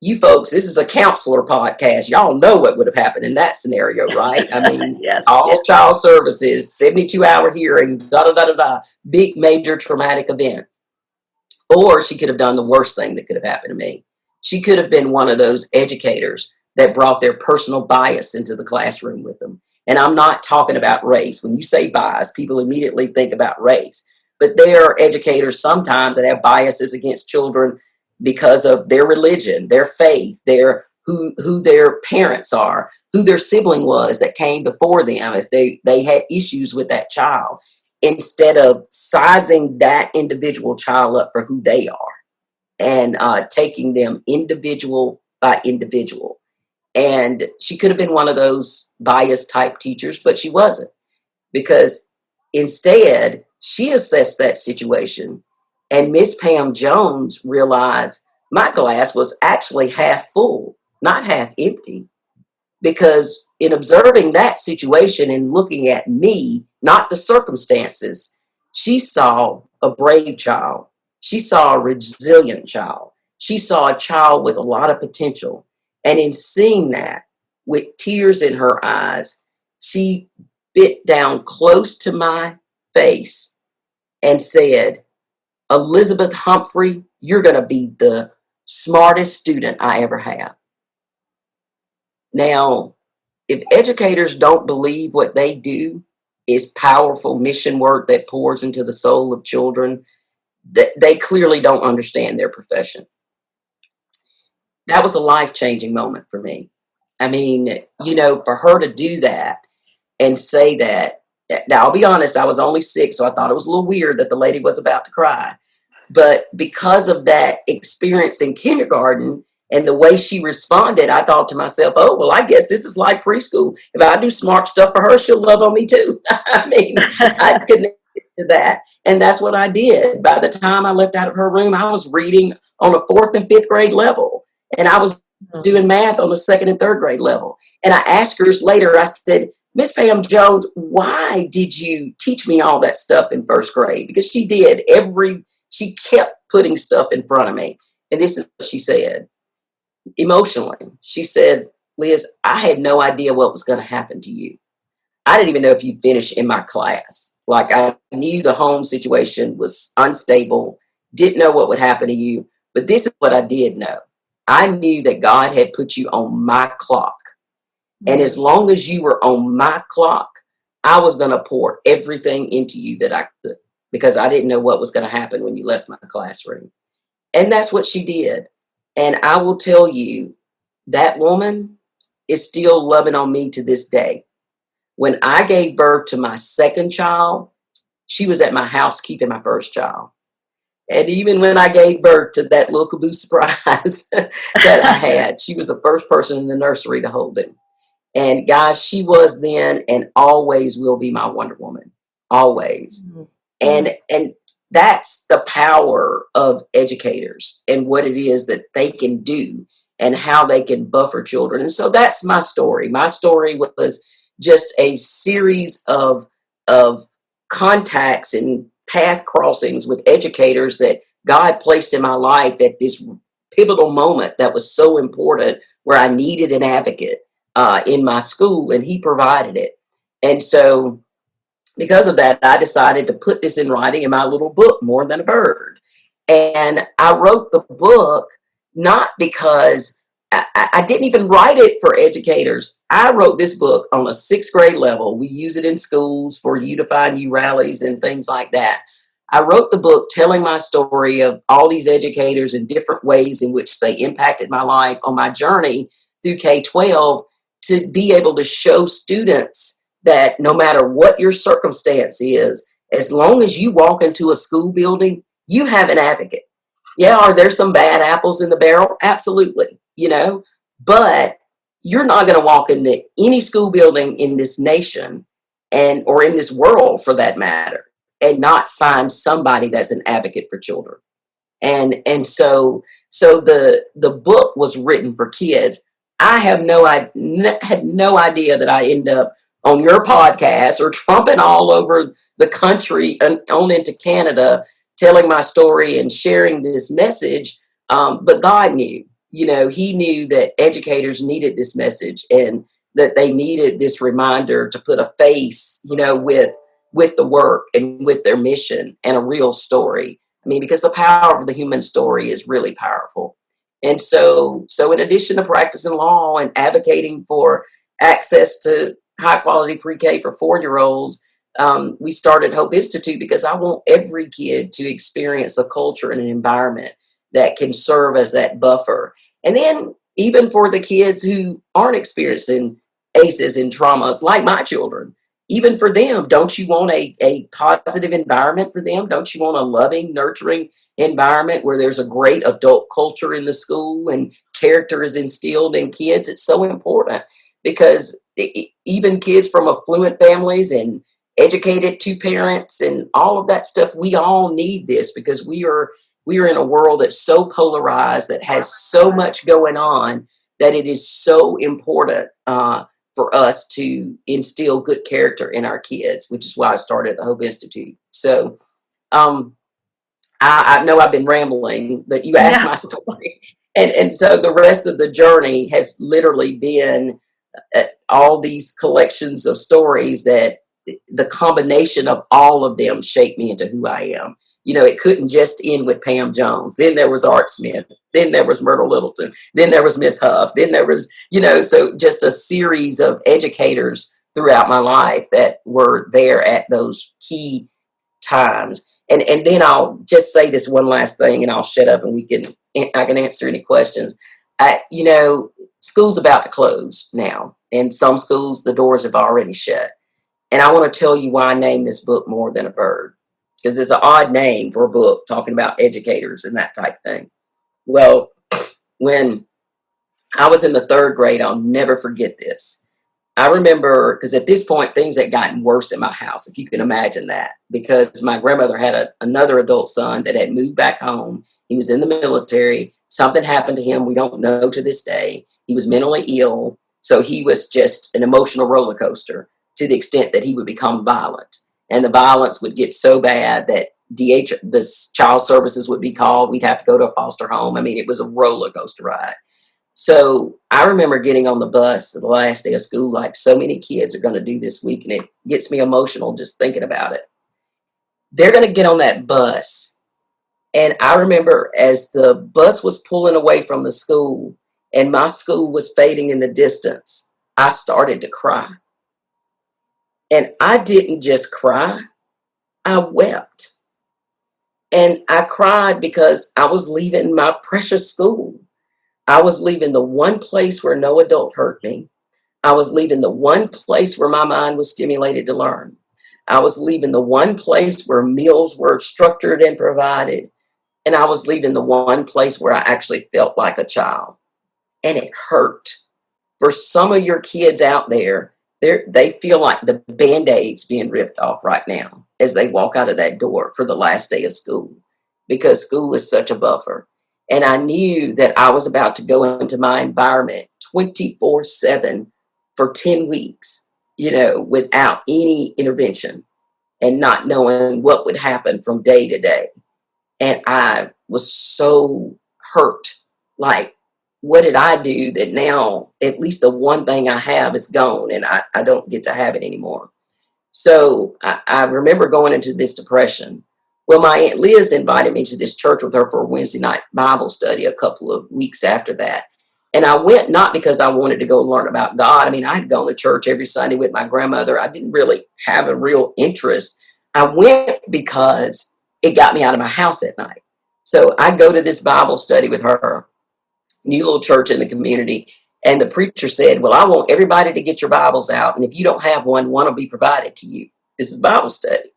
You folks, this is a counselor podcast. Y'all know what would have happened in that scenario, right? I mean, Yes, child services, 72-hour hearing, big major traumatic event. Or she could have done the worst thing that could have happened to me. She could have been one of those educators that brought their personal bias into the classroom with them. And I'm not talking about race. When you say bias, people immediately think about race. But there are educators sometimes that have biases against children because of their religion, their faith, who their parents are, who their sibling was that came before them, if they had issues with that child, instead of sizing that individual child up for who they are and taking them individual by individual. And she could have been one of those biased type teachers, but she wasn't, because instead she assessed that situation. And Miss Pam Jones realized my glass was actually half full, not half empty. Because in observing that situation and looking at me, not the circumstances, she saw a brave child. She saw a resilient child. She saw a child with a lot of potential. And in seeing that, with tears in her eyes, she bit down close to my face and said, "Elizabeth Humphrey, you're going to be the smartest student I ever have." Now, if educators don't believe what they do is powerful mission work that pours into the soul of children, they clearly don't understand their profession. That was a life-changing moment for me. I mean, for her to do that and say that, now I'll be honest, I was only 6, so I thought it was a little weird that the lady was about to cry. But because of that experience in kindergarten, and the way she responded, I thought to myself, oh, well, I guess this is like preschool. If I do smart stuff for her, she'll love on me too. I mean, I connected to that. And that's what I did. By the time I left out of her room, I was reading on a 4th and 5th grade level. And I was doing math on a 2nd and 3rd grade level. And I asked her later, I said, "Miss Pam Jones, why did you teach me all that stuff in 1st grade?" Because she did. She kept putting stuff in front of me. And this is what she said. Emotionally, she said, "Liz, I had no idea what was going to happen to you. I didn't even know if you'd finish in my class. Like, I knew the home situation was unstable, didn't know what would happen to you. But this is what I did know. I knew that God had put you on my clock. And as long as you were on my clock, I was going to pour everything into you that I could, because I didn't know what was going to happen when you left my classroom." And that's what she did. And I will tell you, that woman is still loving on me to this day. When I gave birth to my 2nd child, she was at my house keeping my 1st child. And even when I gave birth to that little caboose surprise that I had, she was the first person in the nursery to hold him. And guys, she was then and always will be my Wonder Woman. Always. Mm-hmm. And that's the power of educators and what it is that they can do and how they can buffer children. And so that's my story. My story was just a series of contacts and path crossings with educators that God placed in my life at this pivotal moment that was so important, where I needed an advocate in my school, and he provided it. And so because of that, I decided to put this in writing in my little book, More Than a Bird. And I wrote the book not because I didn't even write it for educators. I wrote this book on a 6th grade level. We use it in schools for Unify You rallies and things like that. I wrote the book telling my story of all these educators and different ways in which they impacted my life on my journey through K-12, to be able to show students that no matter what your circumstance is, as long as you walk into a school building, you have an advocate. Yeah, are there some bad apples in the barrel? Absolutely, but you're not going to walk into any school building in this nation or in this world for that matter, and not find somebody that's an advocate for children. And so the book was written for kids. I had no idea that I end up on your podcast or trumping all over the country and on into Canada, telling my story and sharing this message. But God knew, he knew that educators needed this message, and that they needed this reminder to put a face, with the work and with their mission, and a real story. I mean, because the power of the human story is really powerful. And so in addition to practicing law and advocating for access to high quality pre-K for 4-year-olds, we started Hope Institute because I want every kid to experience a culture and an environment that can serve as that buffer. And then even for the kids who aren't experiencing ACEs and traumas like my children, even for them, don't you want a positive environment for them? Don't you want a loving, nurturing environment where there's a great adult culture in the school and character is instilled in kids? It's so important because even kids from affluent families and educated two parents and all of that stuff, we all need this because we are in a world that's so polarized, that has so much going on, that it is so important for us to instill good character in our kids, which is why I started the Hope Institute. So I know I've been rambling, but you asked my story. And so the rest of the journey has literally been all these collections of stories that the combination of all of them shaped me into who I am. You know, it couldn't just end with Pam Jones. Then there was Art Smith. Then there was Myrtle Littleton. Then there was Miss Huff. Then there was, you know, so just a series of educators throughout my life that were there at those key times. And then I'll just say this one last thing and I'll shut up and I can answer any questions. You know, school's about to close now. And some schools, the doors have already shut. And I want to tell you why I named this book More Than a Bird. Because it's an odd name for a book talking about educators and that type of thing. Well, when I was in the 3rd grade, I'll never forget this. I remember, because at this point, things had gotten worse in my house, if you can imagine that, because my grandmother had another adult son that had moved back home. He was in the military. Something happened to him. We don't know to this day. He was mentally ill. So he was just an emotional roller coaster to the extent that he would become violent. And the violence would get so bad that the child services would be called. We'd have to go to a foster home. I mean, it was a roller coaster ride. So I remember getting on the bus the last day of school, like so many kids are going to do this week. And it gets me emotional just thinking about it. They're going to get on that bus. And I remember as the bus was pulling away from the school and my school was fading in the distance, I started to cry. And I didn't just cry, I wept. And I cried because I was leaving my precious school. I was leaving the one place where no adult hurt me. I was leaving the one place where my mind was stimulated to learn. I was leaving the one place where meals were structured and provided. And I was leaving the one place where I actually felt like a child. And it hurt. For some of your kids out there, they feel like the Band-Aid's being ripped off right now as they walk out of that door for the last day of school, because school is such a buffer. And I knew that I was about to go into my environment 24/7 for 10 weeks, you know, without any intervention and not knowing what would happen from day to day. And I was so hurt, like, what did I do that now at least the one thing I have is gone and I don't get to have it anymore? So I remember going into this depression. Well, my Aunt Liz invited me to this church with her for a Wednesday night Bible study a couple of weeks after that. And I went not because I wanted to go learn about God. I mean, I had gone to church every Sunday with my grandmother. I didn't really have a real interest. I went because it got me out of my house at night. So I go to this Bible study with her. New little church in the community. And the preacher said, well, I want everybody to get your Bibles out. And if you don't have one will be provided to you. This is Bible study.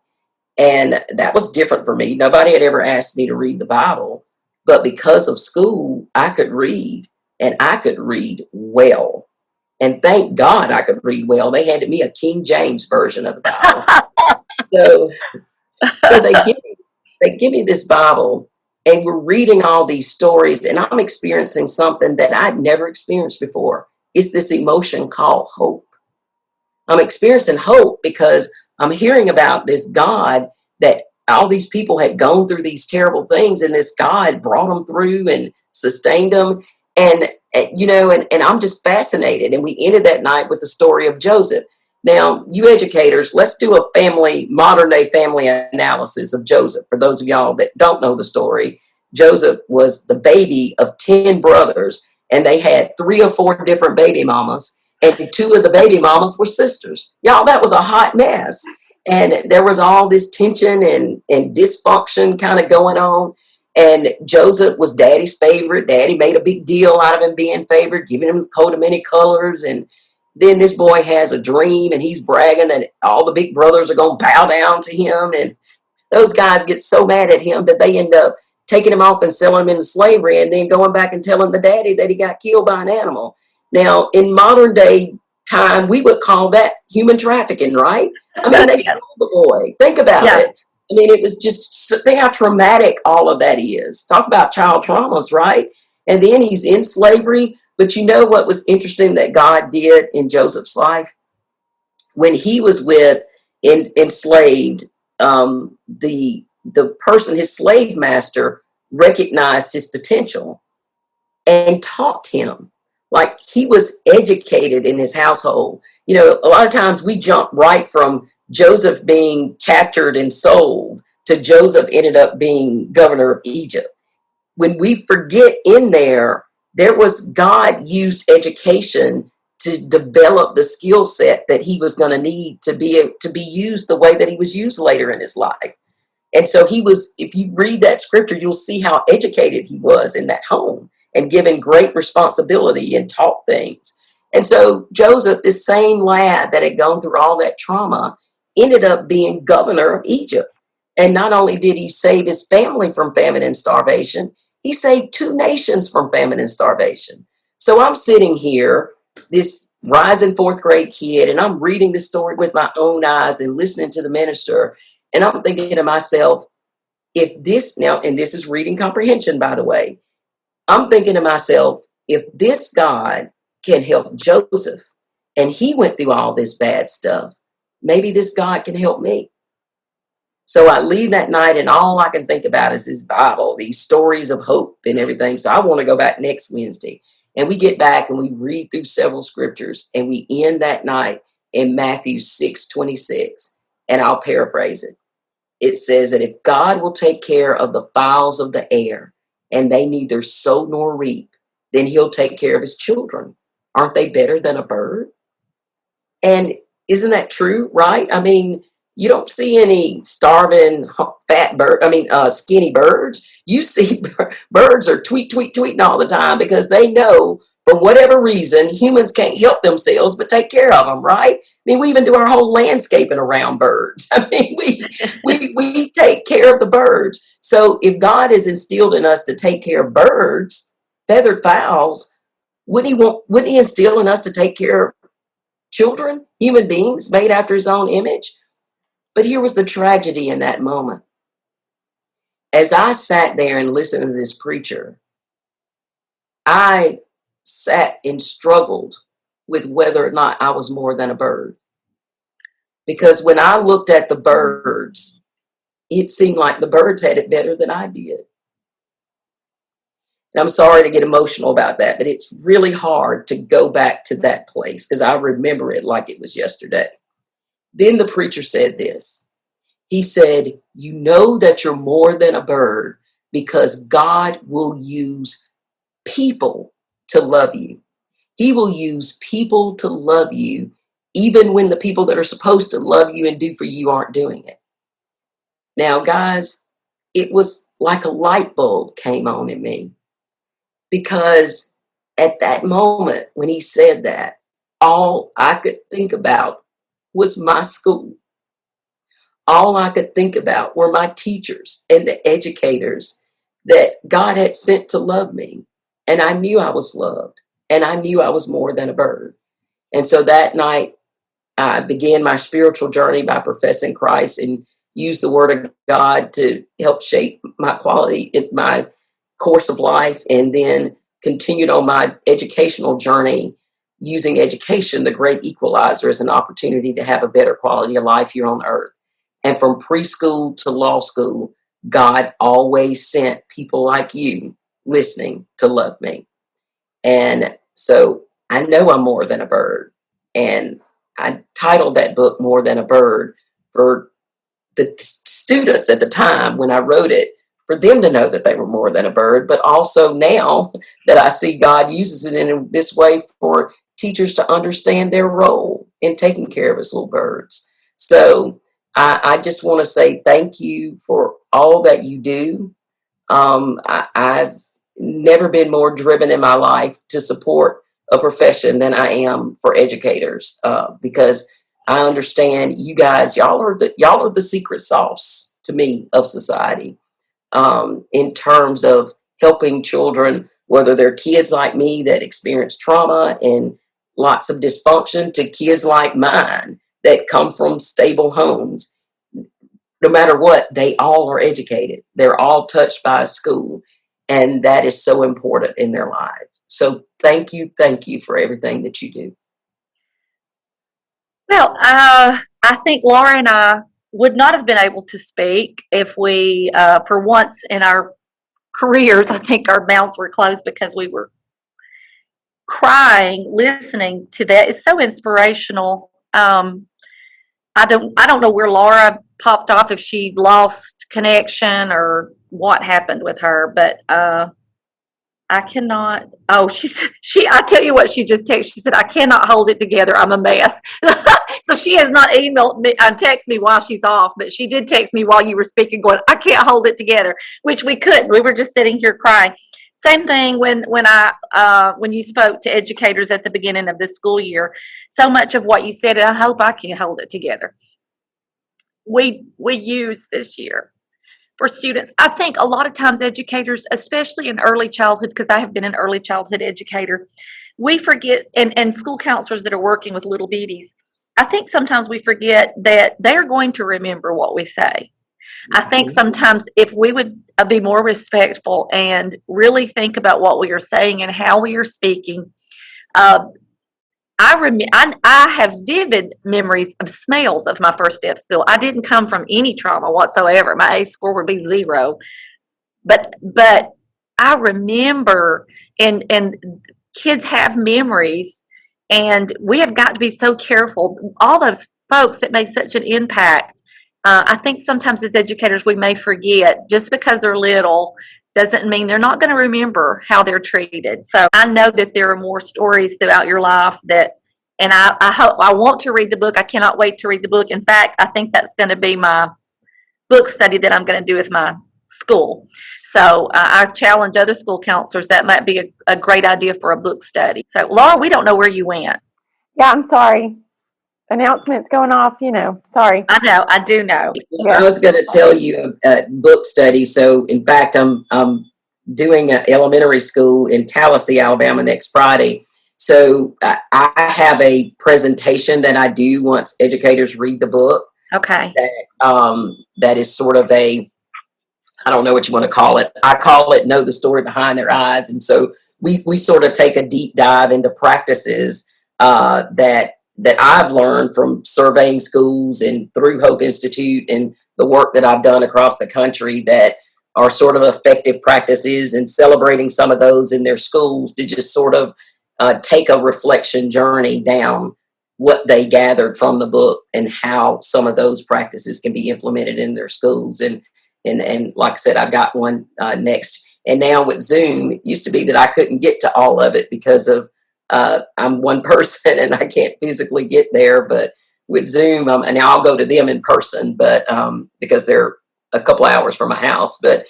And that was different for me. Nobody had ever asked me to read the Bible. But because of school, I could read. And I could read well. And thank God I could read well. They handed me a King James version of the Bible. so they give me this Bible. And we're reading all these stories, and I'm experiencing something that I'd never experienced before. It's this emotion called hope. I'm experiencing hope because I'm hearing about this God that all these people had gone through these terrible things, and this God brought them through and sustained them. And you know, and I'm just fascinated. And we ended that night with the story of Joseph. Now, you educators, let's do a modern day family analysis of Joseph. For those of y'all that don't know the story, Joseph was the baby of 10 brothers, and they had 3 or 4 different baby mamas, and 2 of the baby mamas were sisters. Y'all, that was a hot mess. And there was all this tension and dysfunction kind of going on. And Joseph was Daddy's favorite. Daddy made a big deal out of him being favored, giving him a coat of many colors. And then this boy has a dream and he's bragging that all the big brothers are going to bow down to him. And those guys get so mad at him that they end up taking him off and selling him into slavery and then going back and telling the daddy that he got killed by an animal. Now, in modern day time, we would call that human trafficking, right? I mean, they stole the boy. Think about it. I mean, it was just, think how traumatic all of that is. Talk about child traumas, right? And then he's in slavery. But you know what was interesting that God did in Joseph's life? When he was enslaved, the person, his slave master, recognized his potential and taught him. Like, he was educated in his household. You know, a lot of times we jump right from Joseph being captured and sold to Joseph ended up being governor of Egypt. When we forget in there was God used education to develop the skill set that he was going to need to be used the way that he was used later in his life. And so he was, if you read that scripture, you'll see how educated he was in that home and given great responsibility and taught things. And so Joseph, this same lad that had gone through all that trauma, ended up being governor of Egypt. And not only did he save his family from famine and starvation, he saved 2 nations from famine and starvation. So I'm sitting here, this rising 4th grade kid, and I'm reading the story with my own eyes and listening to the minister. And I'm thinking to myself, if this now, and this is reading comprehension, by the way, I'm thinking to myself, if this God can help Joseph and he went through all this bad stuff, maybe this God can help me. So I leave that night and all I can think about is this Bible, these stories of hope and everything. So I want to go back next Wednesday. And we get back and we read through several scriptures and we end that night in Matthew 6:26. And I'll paraphrase it. It says that if God will take care of the fowls of the air and they neither sow nor reap, then he'll take care of his children. Aren't they better than a bird? And isn't that true, right? I mean, you don't see any starving skinny birds. You see birds are tweeting all the time because they know for whatever reason, humans can't help themselves but take care of them, right? I mean, we even do our whole landscaping around birds. I mean, we take care of the birds. So if God has instilled in us to take care of birds, feathered fowls, wouldn't he instill in us to take care of children, human beings made after his own image? But here was the tragedy in that moment. As I sat there and listened to this preacher, I sat and struggled with whether or not I was more than a bird. Because when I looked at the birds, it seemed like the birds had it better than I did. And I'm sorry to get emotional about that, but it's really hard to go back to that place because I remember it like it was yesterday. Then the preacher said this. He said, you know that you're more than a bird because God will use people to love you. He will use people to love you even when the people that are supposed to love you and do for you aren't doing it. Now, guys, it was like a light bulb came on in me because at that moment when he said that, all I could think about was my school. All I could think about were my teachers and the educators that God had sent to love me. And I knew I was loved and I knew I was more than a bird. And so that night, I began my spiritual journey by professing Christ and used the word of God to help shape my quality in my course of life, and then continued on my educational journey using education, the great equalizer, as an opportunity to have a better quality of life here on earth. And from preschool to law school, God always sent people like you listening to love me. And so I know I'm more than a bird. And I titled that book More Than a Bird for the students at the time when I wrote it, for them to know that they were more than a bird, but also now that I see God uses it in this way for teachers to understand their role in taking care of his little birds. So I just want to say thank you for all that you do. I've never been more driven in my life to support a profession than I am for educators, because I understand you guys, y'all are the secret sauce to me of society, in terms of helping children, whether they're kids like me that experience trauma and lots of dysfunction, to kids like mine that come from stable homes. No matter what, they all are educated. They're all touched by a school, and that is so important in their lives. So thank you for everything that you do. Well, I think Laura and I would not have been able to speak if we, for once in our careers, I think our mouths were closed because we were crying listening to that. It's so inspirational. I don't know where Laura popped off, if she lost connection or what happened with her, but I cannot. Oh, I tell you what, she just texted. She said, I cannot hold it together. I'm a mess. So she has not emailed me and texted me while she's off, but she did text me while you were speaking going, I can't hold it together, which we couldn't. We were just sitting here crying. Same thing when you spoke to educators at the beginning of the school year. So much of what you said, I hope I can hold it together. We use this year for students. I think a lot of times educators, especially in early childhood, because I have been an early childhood educator, we forget, and school counselors that are working with little bitties, I think sometimes we forget that they're going to remember what we say. I think sometimes if we would be more respectful and really think about what we are saying and how we are speaking, I have vivid memories of smells of my first day of school. I didn't come from any trauma whatsoever. My ACE score would be 0. But I remember, and kids have memories, and we have got to be so careful. All those folks that made such an impact, I think sometimes as educators we may forget, just because they're little doesn't mean they're not going to remember how they're treated. So I know that there are more stories throughout your life and I want to read the book. I cannot wait to read the book. In fact, I think that's going to be my book study that I'm going to do with my school. So I challenge other school counselors. That might be a great idea for a book study. So Laura, we don't know where you went. Yeah, I'm sorry. Announcements going off, sorry. I know, I do know. Yeah. I was going to tell you a book study. So in fact, I'm doing an elementary school in Tallahassee, Alabama next Friday. So I have a presentation that I do once educators read the book. Okay. That is sort of I don't know what you want to call it. I call it Know the Story Behind Their Eyes. And so we sort of take a deep dive into practices that I've learned from surveying schools and through Hope Institute and the work that I've done across the country that are sort of effective practices, and celebrating some of those in their schools to just sort of take a reflection journey down what they gathered from the book and how some of those practices can be implemented in their schools. And like I said, I've got one next. And now with Zoom, it used to be that I couldn't get to all of it because of I'm one person and I can't physically get there, but with Zoom, and now I'll go to them in person, but because they're a couple hours from my house, but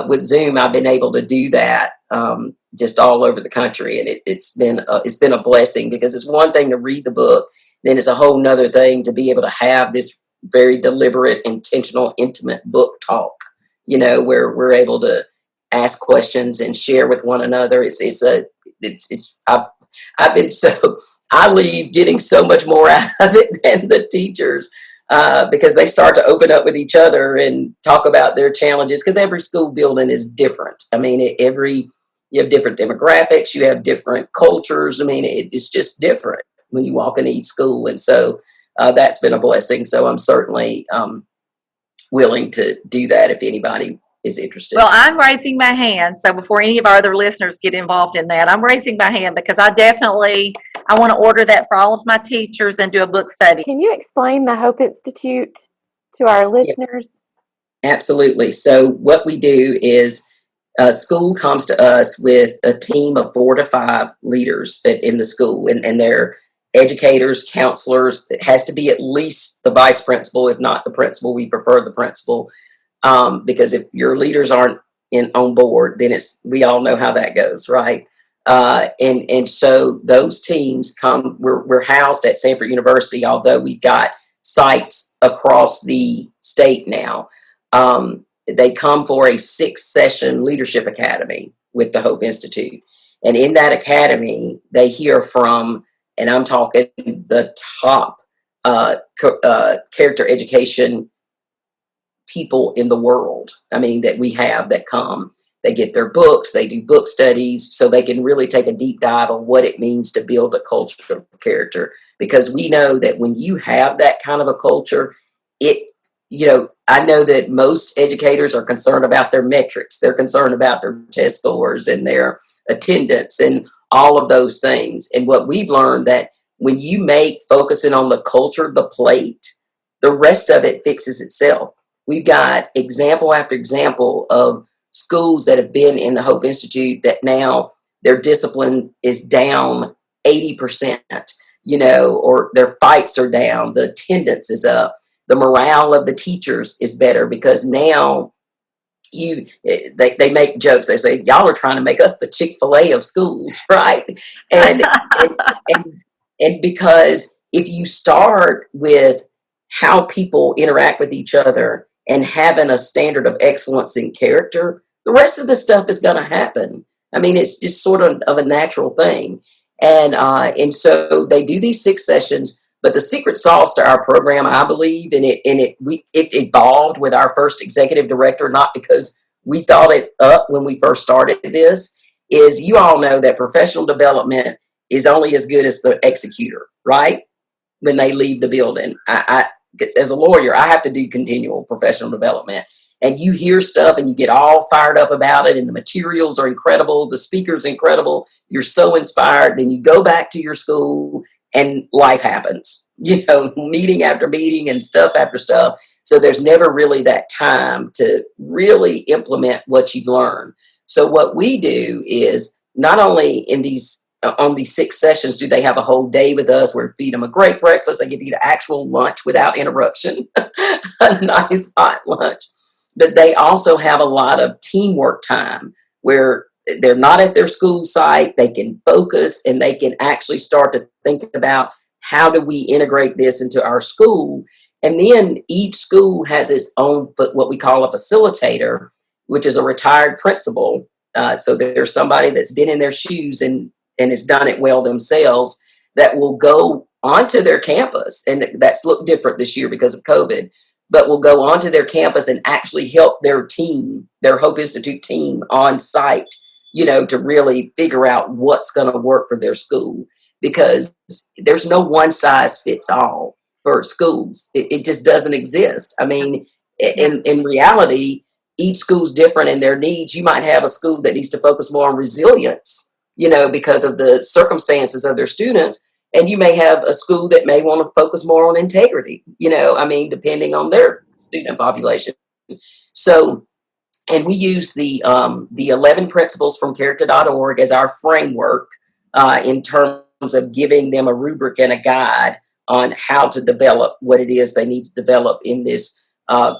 with Zoom, I've been able to do that just all over the country, and it's been a blessing, because it's one thing to read the book, then it's a whole nother thing to be able to have this very deliberate, intentional, intimate book talk, where we're able to ask questions and share with one another. I leave getting so much more out of it than the teachers, because they start to open up with each other and talk about their challenges, because every school building is different. I mean, you have different demographics, you have different cultures. I mean, it's just different when you walk into each school. And so that's been a blessing. So I'm certainly willing to do that if anybody is interested. Well, I'm raising my hand. So before any of our other listeners get involved in that, I'm raising my hand because I want to order that for all of my teachers and do a book study. Can you explain the Hope Institute to our listeners? Yeah, absolutely. So what we do is a school comes to us with a team of 4 to 5 leaders in the school, and they're educators, counselors. It has to be at least the vice principal, if not the principal. We prefer the principal. Because if your leaders aren't on board, then we all know how that goes, right? And so those teams come, we're housed at Sanford University, although we've got sites across the state now. They come for a 6-session leadership academy with the Hope Institute. And in that academy, they hear from, and I'm talking the top character education people in the world. I mean, that we have that come. They get their books, they do book studies, so they can really take a deep dive on what it means to build a culture of character. Because we know that when you have that kind of a culture, I know that most educators are concerned about their metrics. They're concerned about their test scores and their attendance and all of those things. And what we've learned that when you make focusing on the culture of the plate, the rest of it fixes itself. We've got example after example of schools that have been in the Hope Institute that now their discipline is down 80%, or their fights are down, the attendance is up, the morale of the teachers is better, because now they make jokes. They say, y'all are trying to make us the Chick-fil-A of schools, right? And because if you start with how people interact with each other and having a standard of excellence in character, the rest of the stuff is going to happen. I mean, it's just sort of a natural thing. And so they do these 6 sessions, but the secret sauce to our program, I believe, and it evolved with our first executive director, not because we thought it up when we first started this, is you all know that professional development is only as good as the executor, right? When they leave the building. I as a lawyer, I have to do continual professional development. And you hear stuff and you get all fired up about it, and the materials are incredible, the speaker's incredible, you're so inspired. Then you go back to your school and life happens, meeting after meeting and stuff after stuff. So there's never really that time to really implement what you've learned. So what we do is not only on these 6 sessions do they have a whole day with us where we feed them a great breakfast, they get to eat an actual lunch without interruption, a nice hot lunch. But they also have a lot of teamwork time where they're not at their school site. They can focus and they can actually start to think about, how do we integrate this into our school? And then each school has its own, what we call a facilitator, which is a retired principal. So there's somebody that's been in their shoes and has done it well themselves, that will go onto their campus. And that's looked different this year because of COVID. But will go onto their campus and actually help their team, their Hope Institute team on site, to really figure out what's going to work for their school. Because there's no one size fits all for schools. It just doesn't exist. I mean, in reality, each school's different in their needs. You might have a school that needs to focus more on resilience, because of the circumstances of their students. And you may have a school that may want to focus more on integrity, depending on their student population. So, and we use the 11 principles from character.org as our framework in terms of giving them a rubric and a guide on how to develop what it is they need to develop in this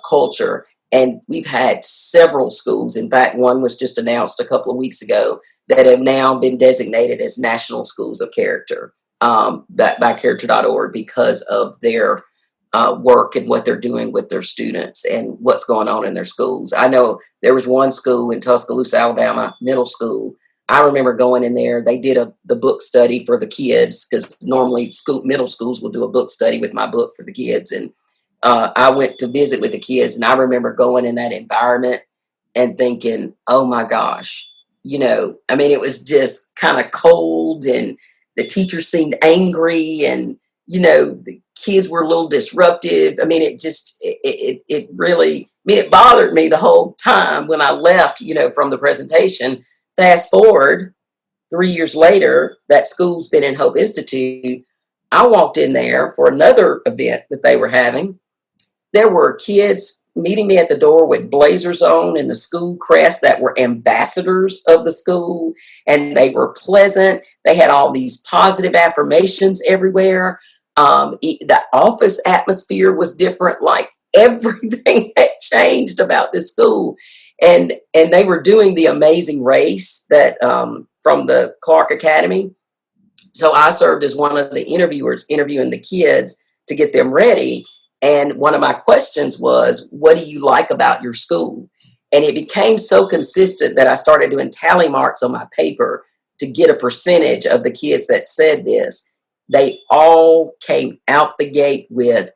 culture. And we've had several schools. In fact, one was just announced a couple of weeks ago that have now been designated as National Schools of Character. By character.org, because of their work and what they're doing with their students and what's going on in their schools. I know there was one school in Tuscaloosa, Alabama, middle school. I remember going in there. They did the book study for the kids, because normally middle schools will do a book study with my book for the kids. And I went to visit with the kids, and I remember going in that environment and thinking, oh my gosh, it was just kind of cold, and the teachers seemed angry, and, the kids were a little disruptive. I mean, it really, it bothered me the whole time when I left, from the presentation. Fast forward 3 years later, that school's been in Hope Institute. I walked in there for another event that they were having. There were kids meeting me at the door with blazers on and the school crest that were ambassadors of the school, and they were pleasant. They had all these positive affirmations everywhere. The office atmosphere was different. Like, everything had changed about this school. And they were doing the amazing race that from the Clark Academy. So I served as one of the interviewers interviewing the kids to get them ready. And one of my questions was, what do you like about your school? And it became so consistent that I started doing tally marks on my paper to get a percentage of the kids that said this. They all came out the gate with,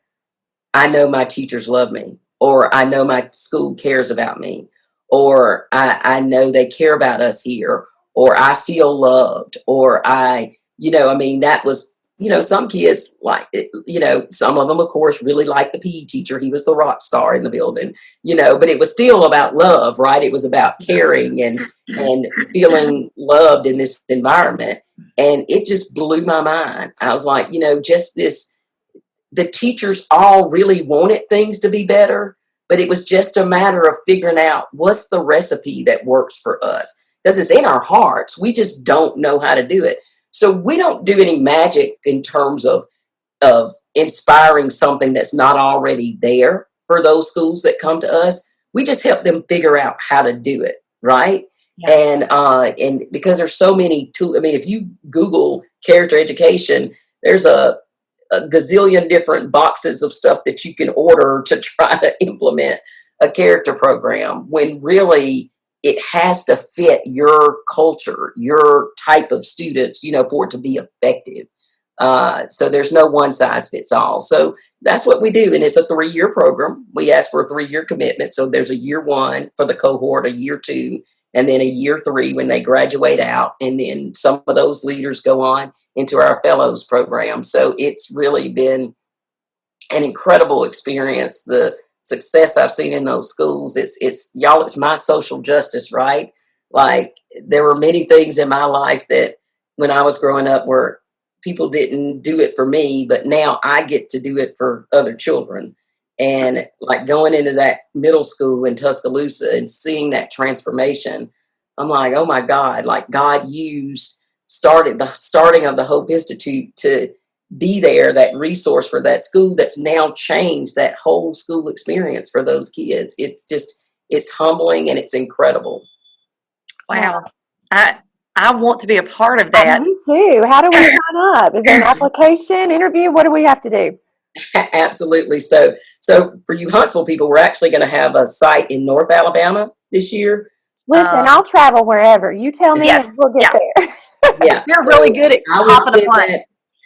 I know my teachers love me, or I know my school cares about me, or I know they care about us here, or I feel loved, or that was, some kids like, some of them, of course, really liked the PE teacher. He was the rock star in the building, but it was still about love, right? It was about caring and feeling loved in this environment. And it just blew my mind. I was like, just this, the teachers all really wanted things to be better, but it was just a matter of figuring out what's the recipe that works for us, because it's in our hearts. We just don't know how to do it. So we don't do any magic in terms of inspiring something that's not already there for those schools that come to us. We just help them figure out how to do it, right? Yeah. And because there's so many tools. I mean, if you Google character education, there's a gazillion different boxes of stuff that you can order to try to implement a character program, when really it has to fit your culture, your type of students, for it to be effective. So there's no one size fits all. So that's what we do. And it's a 3-year program. We ask for a 3-year commitment. So there's a year 1 for the cohort, a year 2, and then a year 3 when they graduate out. And then some of those leaders go on into our fellows program. So it's really been an incredible experience. The success I've seen in those schools, it's my social justice, right? Like, there were many things in my life that when I was growing up where people didn't do it for me, but now I get to do it for other children. And like going into that middle school in Tuscaloosa and seeing that transformation, I'm like, oh my God, like God starting of the Hope Institute to be there, that resource for that school that's now changed that whole school experience for those kids. It's humbling and it's incredible. Wow. I want to be a part of that. Me too. How do we sign up? Is there an application, interview? What do we have to do? Absolutely. So for you Huntsville people, we're actually going to have a site in North Alabama this year. Listen, I'll travel wherever. You tell me and we'll get there. Yeah. You're really good at hopping a plane.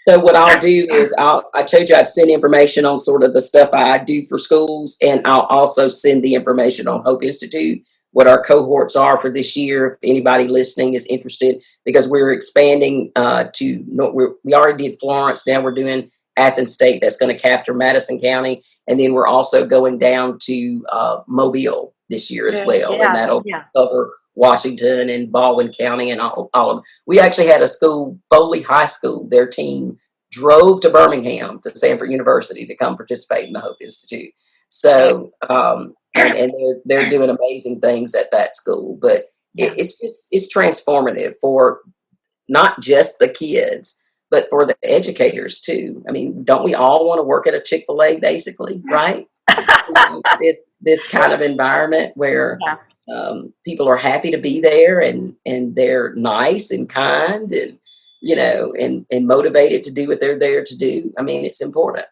So what I'll do is I told you I'd send information on sort of the stuff I do for schools, and I'll also send the information on Hope Institute, what our cohorts are for this year, if anybody listening is interested, because we're expanding we already did Florence, now we're doing Athens State. That's going to capture Madison County, and then we're also going down to Mobile this year as well, and that'll cover Washington and Baldwin County and all of them. We actually had a school, Foley High School, their team drove to Birmingham to Sanford University to come participate in the Hope Institute. So, and they're doing amazing things at that school, but it's transformative for not just the kids, but for the educators too. I mean, don't we all want to work at a Chick-fil-A basically, right? This kind of environment where people are happy to be there and they're nice and kind and, and motivated to do what they're there to do. I mean, it's important.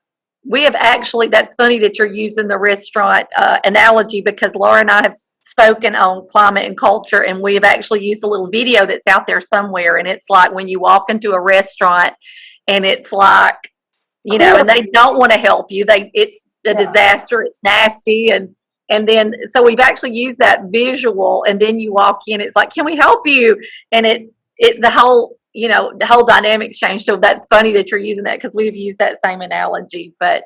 We have actually, that's funny that you're using the restaurant analogy, because Laura and I have spoken on climate and culture, and we have actually used a little video that's out there somewhere. And it's like when you walk into a restaurant and it's like, and they don't want to help you. It's a disaster. It's nasty. And then, so we've actually used that visual, and then you walk in, it's like, can we help you? And the whole dynamics change. So that's funny that you're using that, because we've used that same analogy. But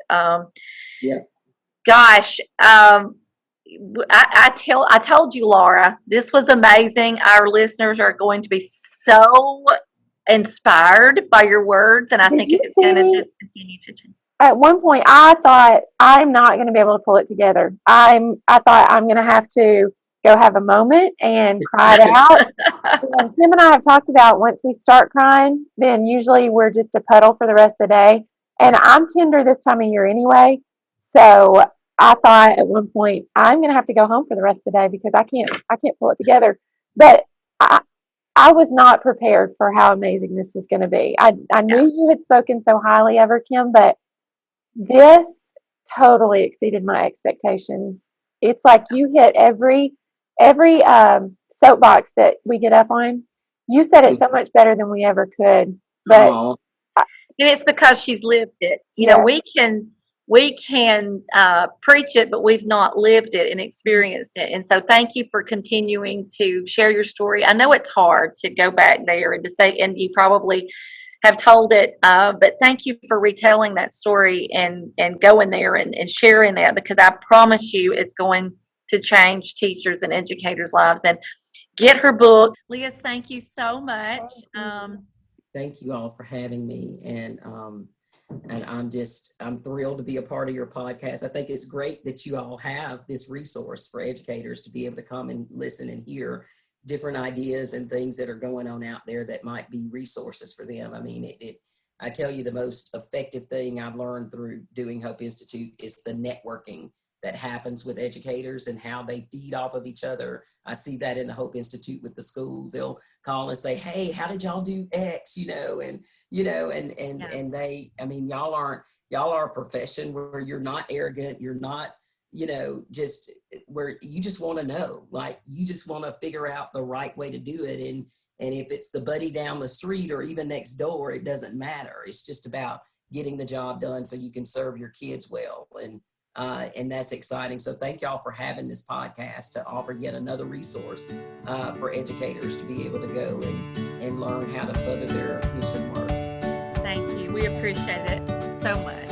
gosh, I told you, Laura, this was amazing. Our listeners are going to be so inspired by your words, and I think it's going to just continue to change. At one point, I thought I'm not going to be able to pull it together. I thought I'm going to have to go have a moment and cry it out. And Tim and I have talked about, once we start crying, then usually we're just a puddle for the rest of the day. And I'm tender this time of year anyway. So I thought at one point, I'm going to have to go home for the rest of the day because I can't pull it together. But I was not prepared for how amazing this was going to be. I knew you had spoken so highly of her, Kim, but this totally exceeded my expectations. It's like you hit every soapbox that we get up on. You said it so much better than we ever could. But Aw. And it's because she's lived it. You know, we can preach it, but we've not lived it and experienced it. And so thank you for continuing to share your story. I know it's hard to go back there and to say, and you probably have told it, but thank you for retelling that story and going there and sharing that, because I promise you it's going to change teachers and educators' lives. And get her book. Leah, thank you so much. Thank you all for having me. And I'm thrilled to be a part of your podcast. I think it's great that you all have this resource for educators to be able to come and listen and hear different ideas and things that are going on out there that might be resources for them. I mean, I tell you, the most effective thing I've learned through doing Hope Institute is the networking that happens with educators and how they feed off of each other. I see that in the Hope Institute with the schools. They'll call and say, hey, how did y'all do X? And they, I mean, y'all are a profession where you're not arrogant. You're not, just where you just want to know, like, you just want to figure out the right way to do it. And if it's the buddy down the street or even next door, it doesn't matter. It's just about getting the job done so you can serve your kids well. And that's exciting. So thank y'all for having this podcast to offer yet another resource for educators to be able to go and learn how to further their mission work. Thank you. We appreciate it so much.